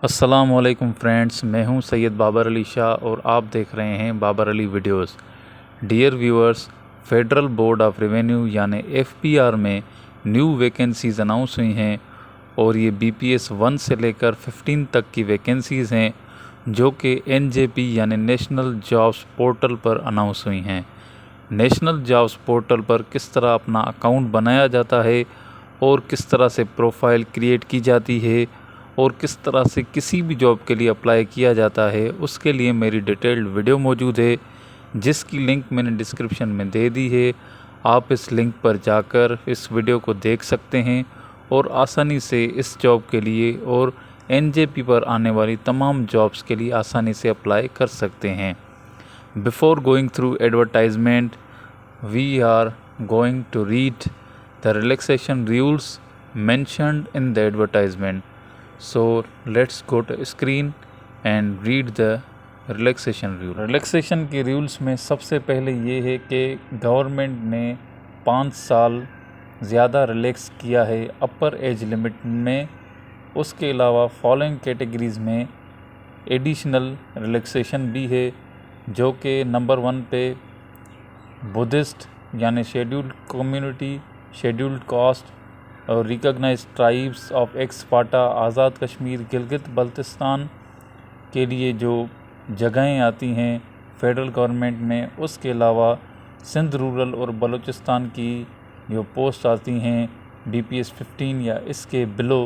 अस्सलामुअलैकुम फ्रेंड्स, मैं हूं सैयद बाबर अली शाह और आप देख रहे हैं Babar Ali videos. Dear viewers, federal board of revenue यानी एफपीआर में न्यू वैकेंसीज़ अनाउंस हुई हैं और ये बीपीएस 1 से लेकर 15 तक की वैकेंसीज़ हैं जो कि एनजेपी यानी नेशनल जॉब्स पोर्टल पर अनाउंस हुई हैं। नेशनल जॉब्स पोर्टल पर किस तरह अपना अकाउंट बनाया जाता है और किस तरह से प्रोफाइल क्रिएट की जाती है और किस तरह से किसी भी जॉब के लिए अप्लाई किया जाता है, उसके लिए मेरी डिटेल्ड वीडियो मौजूद है जिसकी लिंक मैंने डिस्क्रिप्शन में दे दी है। आप इस लिंक पर जाकर इस वीडियो को देख सकते हैं और आसानी से इस जॉब के लिए और एनजेपी पर आने वाली तमाम जॉब्स के लिए आसानी से अप्लाई कर सकते हैं। Before going through advertisement, we are going to read the relaxation rules mentioned in the advertisement. So let's go to screen and read the relaxation rule. Relaxation के रूल्स में सबसे पहले ये है कि गवर्नमेंट ने 5 साल ज़्यादा रिलैक्स किया है अपर एज लिमिट में। उसके अलावा फॉलोइंग कैटेगरीज़ में एडिशनल रिलैक्सेशन भी है जो कि नंबर 1 पे बुद्धिस्ट यानी शेड्यूल्ड कम्युनिटी, शेड्यूल्ड कास्ट और रिकॉग्नाइज्ड ट्राइब्स ऑफ एक्स स्पार्टा, आज़ाद कश्मीर, गिलगित बल्तिस्तान के लिए जो जगहें आती हैं फेडरल गवर्नमेंट में। उसके अलावा सिंध रूरल और बलूचिस्तान की जो पोस्ट आती हैं बीपीएस 15 या इसके बिलो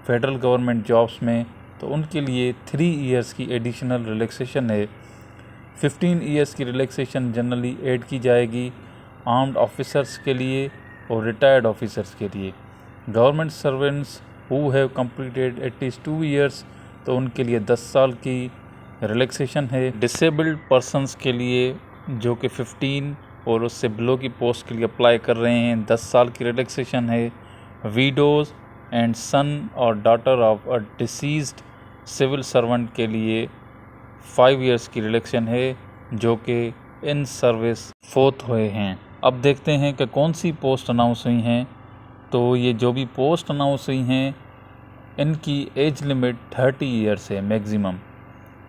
फेडरल गवर्नमेंट जॉब्स में, तो उनके लिए 3 इयर्स की एडिशनल रिलैक्सेशन है। 15 इयर्स की रिलैक्सेशन जनरली ऐड की जाएगी आर्म्ड ऑफिसर्स के लिए और रिटायर्ड ऑफिसर्स के लिए। Government servants who have completed at least 2 years, तो उनके लिए 10 साल की रिलैक्सेशन है। डिसेबल्ड पर्सनस के लिए जो कि 15 और उससे बिलो की पोस्ट के लिए अप्लाई कर रहे हैं, 10 साल की रिलैक्सेशन है। वीडोज़ एंड सन और daughter of a deceased civil servant के लिए 5 इयर्स की रिलैक्सेशन है जो कि इन सर्विस फोर्थ हुए हैं। अब देखते हैं कि कौन सी पोस्ट अनाउंस हुई हैं। तो ये जो भी पोस्ट अनाउंस हुई हैं इनकी एज लिमिट 30 इयर्स है maximum,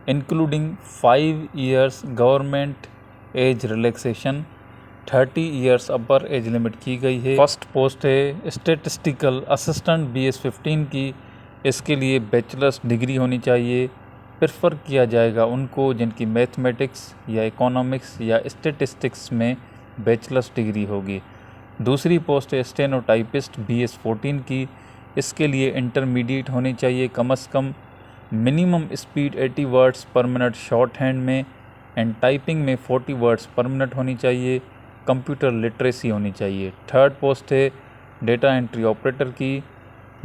including 5 years government age relaxation. 30 years अपर एज लिमिट की गई है। फर्स्ट पोस्ट है स्टेटिस्टिकल असिस्टेंट BS 15 की। इसके लिए बैचलर्स डिग्री होनी चाहिए। प्रेफर किया जाएगा उनको जिनकी मैथमेटिक्स या इकोनॉमिक्स या स्टैटिस्टिक्स में बैचलर्स डिग्री होगी। दूसरी पोस्ट है स्टेनोटाइपिस्ट BS 14 की। इसके लिए इंटरमीडिएट होनी चाहिए कम से कम। Minimum speed 80 words per minute shorthand में एंड टाइपिंग में 40 वर्ड्स पर मिनट होनी चाहिए। कंप्यूटर लिटरेसी होनी चाहिए। थर्ड पोस्ट है डेटा एंट्री ऑपरेटर की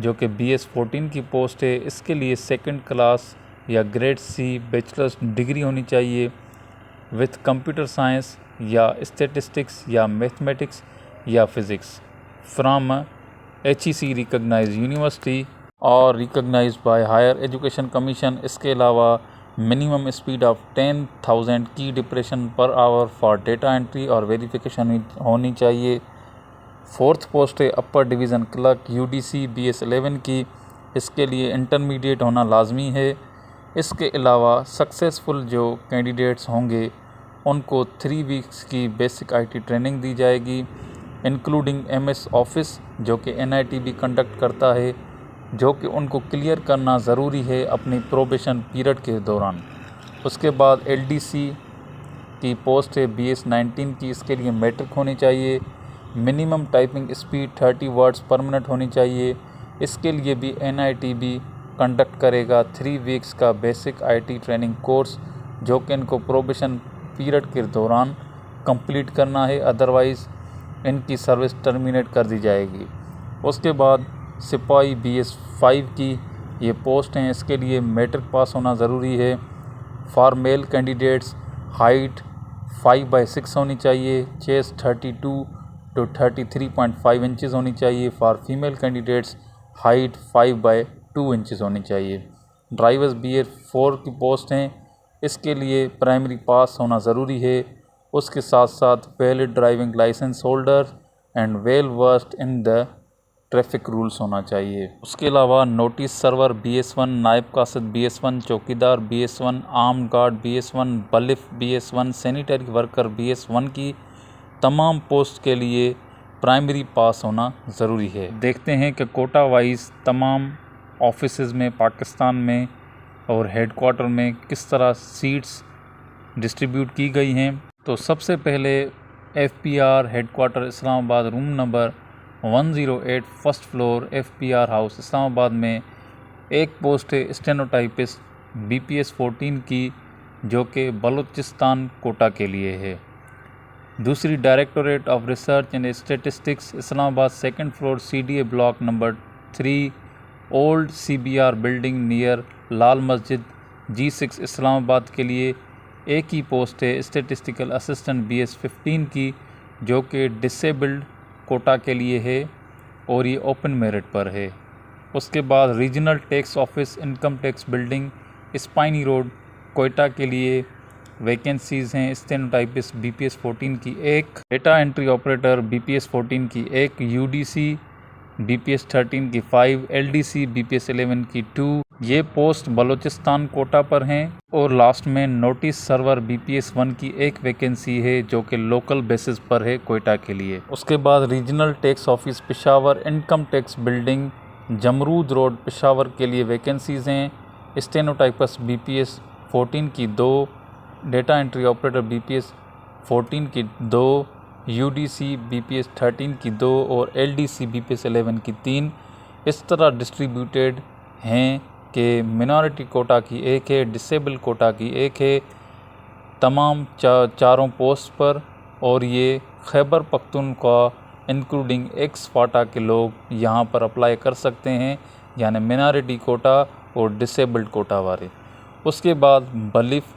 जो कि BS 14 की पोस्ट है। इसके लिए 2nd क्लास या ग्रेड C बैचलर्स डिग्री होनी चाहिए विथ कंप्यूटर साइंस या स्टैटिस्टिक्स या मैथमेटिक्स या physics from HEC recognised university और recognised by higher education commission. इसके अलावा मिनिमम स्पीड ऑफ 10,000 की depression per hour for data entry और वेरिफिकेशन होनी चाहिए। फोर्थ पोस्ट है upper division clerk UDC BS 11 की। इसके लिए इंटरमीडिएट होना लाजमी है। इसके अलावा सक्सेसफुल जो कैंडिडेट्स होंगे उनको 3 वीक्स की बेसिक IT ट्रेनिंग दी जाएगी, इंक्लूडिंग MS ऑफिस जो कि NIT भी कंडक्ट करता है, जो कि उनको क्लियर करना ज़रूरी है अपनी प्रोबेशन पीरियड के दौरान। उसके बाद LDC की पोस्ट है BS 19 की। इसके लिए मैट्रिक होनी चाहिए। Minimum typing speed 30 words per minute होनी चाहिए। इसके लिए भी NIT भी कंडक्ट करेगा 3 वीक्स का बेसिक IT ट्रेनिंग कोर्स जो कि इनको प्रोबेशन पीरियड के दौरान कंप्लीट करना है, अदरवाइज़ इनकी सर्विस टर्मिनेट कर दी जाएगी। उसके बाद सिपाही BS 5 की ये पोस्ट हैं। इसके लिए मैट्रिक पास होना ज़रूरी है। फॉर मेल कैंडिडेट्स हाइट 5/6 होनी चाहिए, चेस्ट 32 to 33.5 इंचज़ होनी चाहिए। For female candidates height 5/2 inches होनी चाहिए। ड्राइवर्स BS 4 की पोस्ट हैं। इसके लिए प्राइमरी पास होना ज़रूरी है। उसके साथ साथ valid driving licence holder and well versed in the traffic rules होना चाहिए। उसके अलावा नोटिस सर्वर BS1, नायब कासिद BS1, चौकीदार BS1, arm guard BS1, बलिफ BS1, sanitary worker BS1 की तमाम पोस्ट के लिए प्राइमरी पास होना ज़रूरी है। देखते हैं कि कोटा वाइज तमाम ऑफिसेज़ में पाकिस्तान में और हेडक्वार्टर में किस तरह सीट्स डिस्ट्रीब्यूट की गई हैं। तो सबसे पहले FPR headquarter Islamabad room number 108 first floor FPR house Islamabad में एक पोस्ट है स्टेनोटाइपिस्ट BPS 14 की, जो कि बलूचिस्तान कोटा के लिए है। दूसरी directorate of research and statistics Islamabad second floor CDA block number 3 old CBR building near Lal Masjid G6 Islamabad के लिए एक ही पोस्ट है स्टेटिस्टिकल असिस्टेंट BS 15 की, जो कि डिसेबल्ड कोटा के लिए है और ये ओपन मेरिट पर है। उसके बाद regional tax office income tax building Spinny road Quetta के लिए वैकेंसीज़ हैं स्टेनोटाइपिस्ट BPS 14 की एक, डेटा एंट्री ऑपरेटर BPS 14 की एक, UDC BPS 13 की 5, LDC BPS 11 की 2। ये पोस्ट बलूचिस्तान कोटा पर हैं। और लास्ट में नोटिस सर्वर BPS 1 की एक वैकेंसी है, जो कि लोकल बेसिस पर है कोयटा के लिए। उसके बाद regional tax office Peshawar income tax building Jamrud road Peshawar के लिए वैकेंसीज़ हैं स्टेनोटाइपिस्ट BPS 14 की 2, डेटा एंट्री ऑपरेटर BPS 14 की 2, UDC BPS 13 की 2 और LDC BPS 11 की 3 इस तरह डिस्ट्रीब्यूटेड हैं कि मिनॉरिटी कोटा की एक है, डिसेबल कोटा की एक है, तमाम चारों पोस्ट पर। और ये खैबर पख्तूनख्वा इंक्लूडिंग एक्स-फाटा के लोग यहाँ पर अप्लाई कर सकते हैं, यानी मिनॉरिटी कोटा और डिसेबल्ड कोटा वाले। उसके बाद बलिफ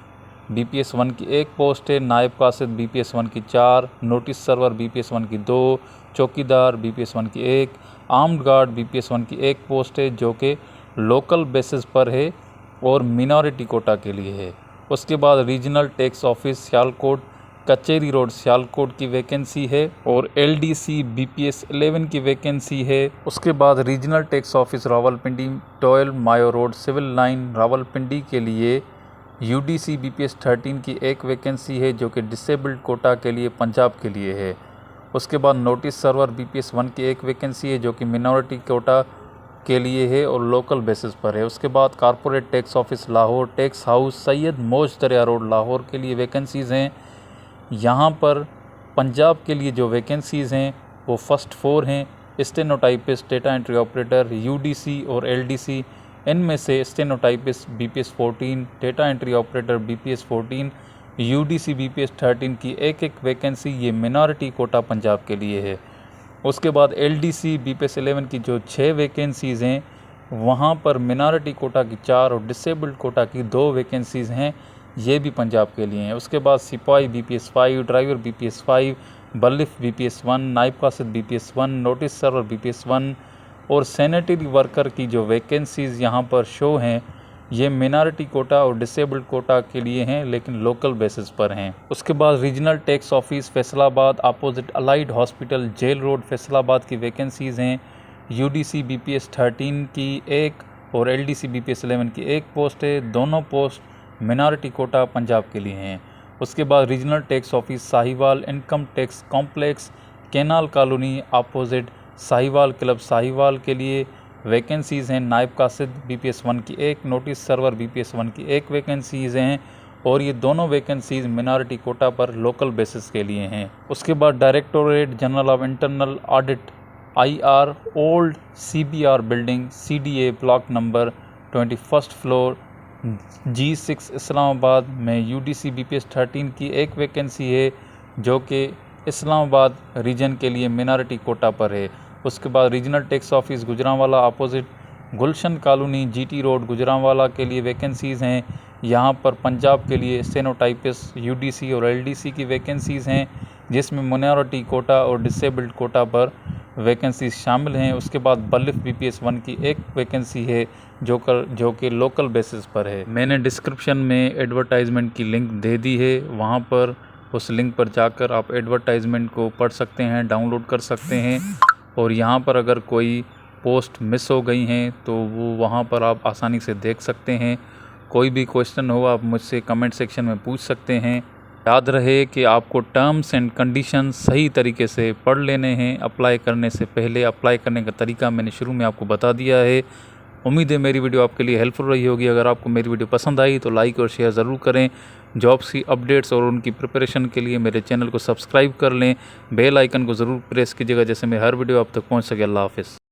BPS 1 की एक पोस्ट है, नायब कासिद BPS 1 की 4, नोटिस सर्वर BPS 1 की 2, चौकीदार BPS 1 की एक, आर्म्ड गार्ड BPS 1 की एक पोस्ट है, जो कि लोकल बेसिस पर है और मिनॉरिटी कोटा के लिए है। उसके बाद रीजनल टैक्स ऑफिस सियालकोट कचेरी रोड सियालकोट की वैकेंसी है और LDC BPS 11 की वैकेंसी है। उसके बाद रीजनल टैक्स ऑफिस रावलपिंडी 12 मायो रोड सिविल लाइन रावलपिंडी के लिए UDC BPS 13 की एक वैकेंसी है, जो कि डिसेबल्ड कोटा के लिए पंजाब के लिए है। उसके बाद नोटिस सर्वर BPS 1 की एक वैकेंसी है, जो कि मिनॉरिटी कोटा के लिए है और लोकल बेसिस पर है। उसके बाद corporate tax office Lahore tax house Syed मोज दरिया रोड लाहौर के लिए वैकेंसीज़ हैं। यहाँ पर पंजाब के लिए जो वैकेंसीज़ हैं वो फर्स्ट 4 हैं stenotypist, data entry operator, UDC और LDC। इनमें से stenotypist BPS 14, data entry operator BPS 14, UDC BPS 13 की एक एक वैकेंसी ये मिनॉरिटी कोटा पंजाब के लिए है। उसके बाद LDC BPS 11 की जो 6 वैकेंसीज़ हैं वहाँ पर मिनॉरिटी कोटा की 4 और डिसेबल्ड कोटा की 2 वैकेंसीज़ हैं, ये भी पंजाब के लिए हैं। उसके बाद सिपाही BPS 5, ड्राइवर BPS 5, बलिफ BPS 1, नायब कासिद BPS 1, नोटिस सर्वर BPS 1 और सैनिटरी वर्कर की जो वैकेंसीज़ यहाँ पर शो हैं ये मिनॉरिटी कोटा और डिसेबल्ड कोटा के लिए हैं, लेकिन लोकल बेसिस पर हैं। उसके बाद regional tax office Faisalabad opposite allied hospital jail road Faisalabad की वैकेंसीज़ हैं UDC BPS 13 की एक और LDC BPS 11 की एक पोस्ट है। दोनों पोस्ट मिनॉरिटी कोटा पंजाब के लिए हैं। उसके बाद regional tax office Sahiwal income tax complex canal colony opposite Sahiwal club Sahiwal के लिए वैकेंसीज़ हैं नायब कासिद BPS 1 की एक, नोटिस सर्वर BPS 1 की एक वैकेंसीज़ हैं और ये दोनों वैकेंसीज़ मिनॉरिटी कोटा पर लोकल बेसिस के लिए हैं। उसके बाद directorate general of internal audit IR old CBR building CDA block number 21 floor G6 Islamabad में UDC BPS 13 की एक वैकेंसी है, जो कि इस्लामाबाद रीजन के लिए मिनॉरिटी कोटा पर है। उसके बाद regional tax office Gujranwala opposite Gulshan colony GT road Gujranwala के लिए वैकेंसीज़ हैं। यहाँ पर पंजाब के लिए स्टेनोटाइपिस्ट UDC और LDC की वैकेंसीज़ हैं, जिसमें मिनॉरिटी कोटा और डिसेबल्ड कोटा पर वैकेंसीज शामिल हैं। उसके बाद बलिफ BPS 1 की एक वैकेंसी है, जो कि लोकल बेसिस पर है। मैंने डिस्क्रिप्शन में एडवर्टाइजमेंट की लिंक दे दी है, वहाँ पर उस लिंक पर जाकर आप एडवर्टाइजमेंट को पढ़ सकते हैं, डाउनलोड कर सकते हैं और यहाँ पर अगर कोई पोस्ट मिस हो गई हैं तो वो वहाँ पर आप आसानी से देख सकते हैं। कोई भी क्वेश्चन हो आप मुझसे कमेंट सेक्शन में पूछ सकते हैं। याद रहे कि आपको टर्म्स एंड कंडीशंस सही तरीके से पढ़ लेने हैं अप्लाई करने से पहले। अप्लाई करने का तरीका मैंने शुरू में आपको बता दिया है। उम्मीद है मेरी वीडियो आपके लिए हेल्पफुल रही होगी। अगर आपको मेरी वीडियो पसंद आई तो लाइक और शेयर ज़रूर करें। जॉब्स की अपडेट्स और उनकी प्रिपरेशन के लिए मेरे चैनल को सब्सक्राइब कर लें। बेल आइकन को ज़रूर प्रेस कीजिएगा जैसे मेरी हर वीडियो आप तक पहुंच सके। अल्लाह हाफ़िज़।